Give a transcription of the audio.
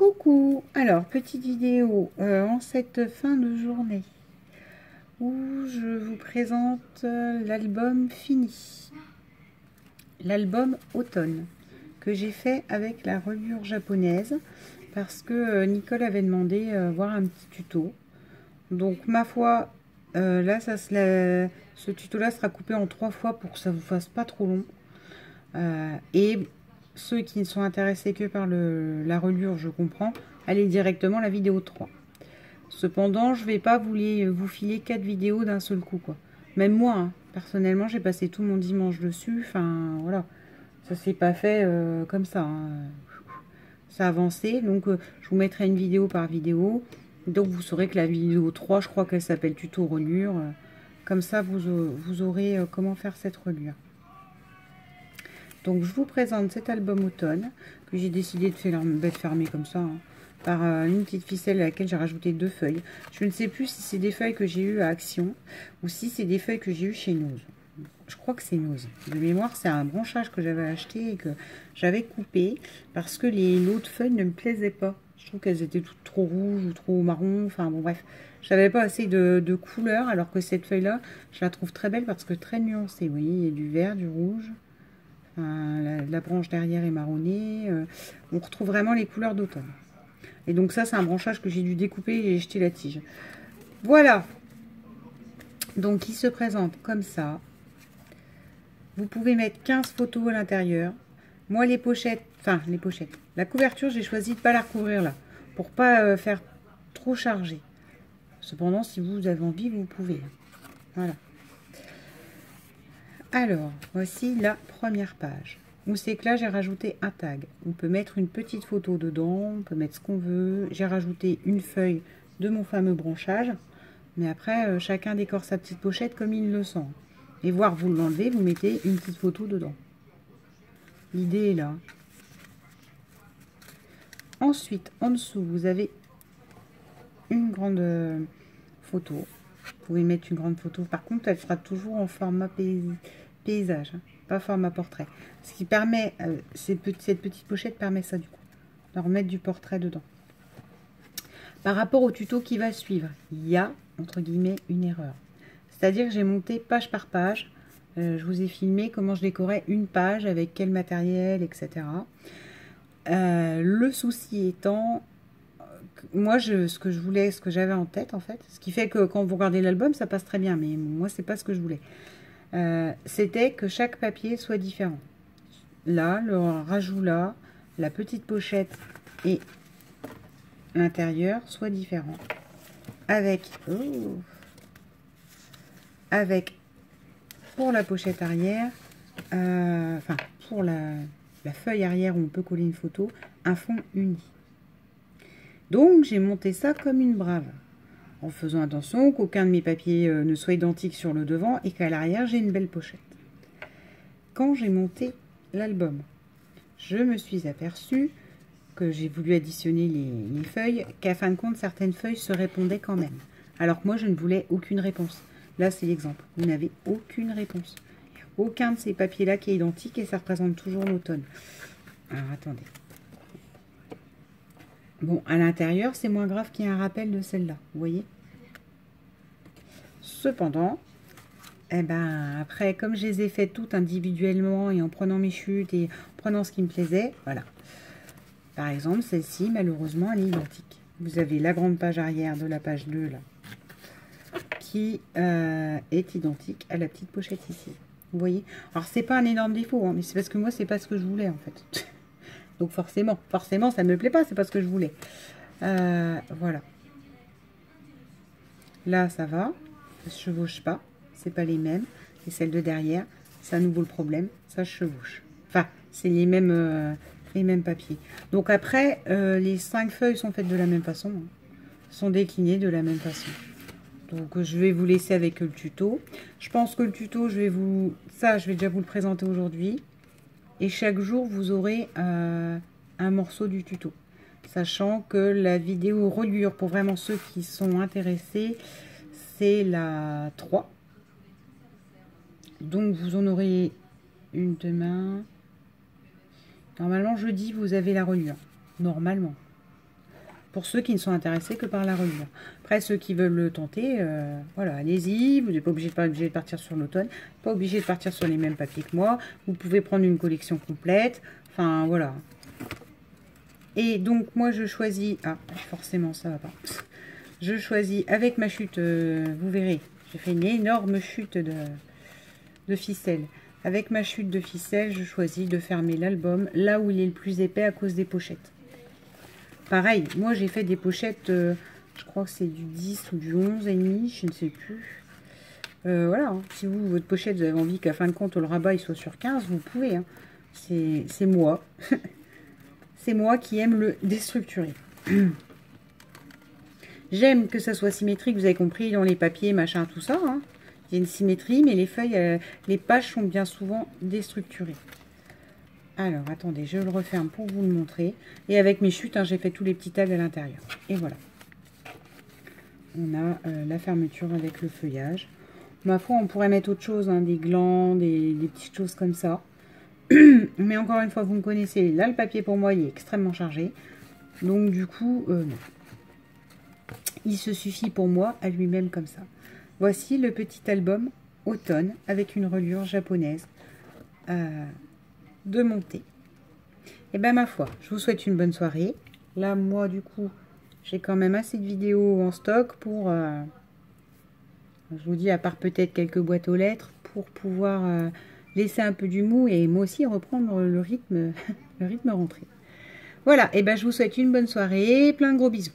Coucou, alors petite vidéo en cette fin de journée où je vous présente l'album fini, l'album automne que j'ai fait avec la reliure japonaise parce que Nicole avait demandé voir un petit tuto. Donc ma foi, là ce tuto là sera coupé en 3 fois pour que ça vous fasse pas trop long. Et ceux qui ne sont intéressés que par la reliure, je comprends, allez directement à la vidéo 3. Cependant, je vais pas vous filer 4 vidéos d'un seul coup, quoi. Même moi, hein, personnellement, j'ai passé tout mon dimanche dessus. Enfin, voilà. Ça s'est pas fait comme ça, hein. Ça a avancé. Donc, je vous mettrai une vidéo par vidéo. Donc, vous saurez que la vidéo 3, je crois qu'elle s'appelle tuto reliure. Comme ça, vous aurez comment faire cette reliure. Donc je vous présente cet album automne que j'ai décidé de fermer comme ça, hein, par une petite ficelle à laquelle j'ai rajouté 2 feuilles. Je ne sais plus si c'est des feuilles que j'ai eues à Action ou si c'est des feuilles que j'ai eues chez Nose. Je crois que c'est Nose. De mémoire, c'est un branchage que j'avais acheté et que j'avais coupé parce que l'autres feuilles ne me plaisaient pas. Je trouve qu'elles étaient toutes trop rouges ou trop marron. Enfin bon bref, j'avais pas assez de couleurs alors que cette feuille-là, je la trouve très belle parce que très nuancée. Vous voyez, il y a du vert, du rouge. La branche derrière est marronnée. On retrouve vraiment les couleurs d'automne. Et donc ça, c'est un branchage que j'ai dû découper et j'ai jeté la tige. Voilà. Donc il se présente comme ça. Vous pouvez mettre 15 photos à l'intérieur. Moi, les pochettes, la couverture, j'ai choisi de ne pas la recouvrir là. Pour pas faire trop chargé. Cependant, si vous avez envie, vous pouvez. Voilà. Alors, voici la première page. Où c'est que là, j'ai rajouté un tag. On peut mettre une petite photo dedans, on peut mettre ce qu'on veut. J'ai rajouté une feuille de mon fameux branchage. Mais après, chacun décore sa petite pochette comme il le sent. Et voir, vous l'enlevez, vous mettez une petite photo dedans. L'idée est là. Ensuite, en dessous, vous avez une grande photo. Vous pouvez mettre une grande photo. Par contre, elle sera toujours en format paysage, hein, pas format portrait. Ce qui permet, cette petite pochette permet ça du coup, de remettre du portrait dedans. Par rapport au tuto qui va suivre, il y a, entre guillemets, une erreur. C'est-à-dire que j'ai monté page par page. Je vous ai filmé comment je décorais une page, avec quel matériel, etc. Le souci étant, moi, ce que je voulais, ce que j'avais en tête, en fait, ce qui fait que quand vous regardez l'album, ça passe très bien, mais moi, c'est pas ce que je voulais. C'était que chaque papier soit différent. Là, le rajout là, la petite pochette et l'intérieur soit différent. Avec, pour la pochette arrière, pour la feuille arrière où on peut coller une photo, un fond uni. Donc, j'ai monté ça comme une brave, en faisant attention qu'aucun de mes papiers ne soit identique sur le devant et qu'à l'arrière, j'ai une belle pochette. Quand j'ai monté l'album, je me suis aperçue que j'ai voulu additionner les feuilles, qu'à fin de compte, certaines feuilles se répondaient quand même. Alors que moi, je ne voulais aucune réponse. Là, c'est l'exemple. Vous n'avez aucune réponse. Aucun de ces papiers-là qui est identique et ça représente toujours l'automne. Alors, attendez. Bon, à l'intérieur, c'est moins grave qu'il y ait un rappel de celle-là. Vous voyez? Cependant, eh ben, après, comme je les ai faites toutes individuellement et en prenant mes chutes et en prenant ce qui me plaisait, voilà. Par exemple, celle-ci, malheureusement, elle est identique. Vous avez la grande page arrière de la page 2, là, qui est identique à la petite pochette ici. Vous voyez? Alors, c'est pas un énorme défaut, hein, mais c'est parce que moi, c'est pas ce que je voulais, en fait. Donc, forcément, ça ne me plaît pas, c'est pas ce que je voulais. Voilà. Là, ça va. Ça se chevauche pas. C'est pas les mêmes. Et celle de derrière, c'est à nouveau le problème. Ça se chevauche. Enfin, c'est les mêmes papiers. Donc après, les 5 feuilles sont faites de la même façon. Hein. Sont déclinées de la même façon. Donc je vais vous laisser avec le tuto. Je pense que le tuto, je vais déjà vous le présenter aujourd'hui. Et chaque jour, vous aurez un morceau du tuto. Sachant que la vidéo reliure, pour vraiment ceux qui sont intéressés, c'est la 3. Donc vous en aurez une demain. Normalement, jeudi, vous avez la reliure. Normalement. Pour ceux qui ne sont intéressés que par la reliure. Après, ceux qui veulent le tenter, voilà, allez-y. Vous n'êtes pas obligé de partir sur l'automne. Pas obligé de partir sur les mêmes papiers que moi. Vous pouvez prendre une collection complète. Enfin, voilà. Et donc, moi, je choisis... Ah, forcément, ça va pas. Je choisis avec ma chute, vous verrez. J'ai fait une énorme chute de ficelle. Avec ma chute de ficelle, je choisis de fermer l'album là où il est le plus épais à cause des pochettes. Pareil, moi j'ai fait des pochettes, je crois que c'est du 10 ou du 11,5, je ne sais plus. Voilà, hein. Si vous, votre pochette, vous avez envie qu'à fin de compte, le rabat il soit sur 15, vous pouvez. Hein. C'est moi. C'est moi qui aime le déstructurer. J'aime que ça soit symétrique, vous avez compris, dans les papiers, machin, tout ça. Hein. Il y a une symétrie, mais les feuilles, les pages sont bien souvent déstructurées. Alors, attendez, je le referme pour vous le montrer. Et avec mes chutes, hein, j'ai fait tous les petits tags à l'intérieur. Et voilà. On a la fermeture avec le feuillage. Ma foi, on pourrait mettre autre chose, hein, des glands, des petites choses comme ça. Mais encore une fois, vous me connaissez. Là, le papier, pour moi, il est extrêmement chargé. Donc, du coup, non. Il se suffit pour moi à lui-même comme ça. Voici le petit album automne avec une reliure japonaise de montée. Et ben ma foi, je vous souhaite une bonne soirée. Là, moi, du coup, j'ai quand même assez de vidéos en stock pour, je vous dis, à part peut-être quelques boîtes aux lettres, pour pouvoir laisser un peu du mou et moi aussi reprendre le rythme, le rythme rentré. Voilà, et ben je vous souhaite une bonne soirée, plein de gros bisous.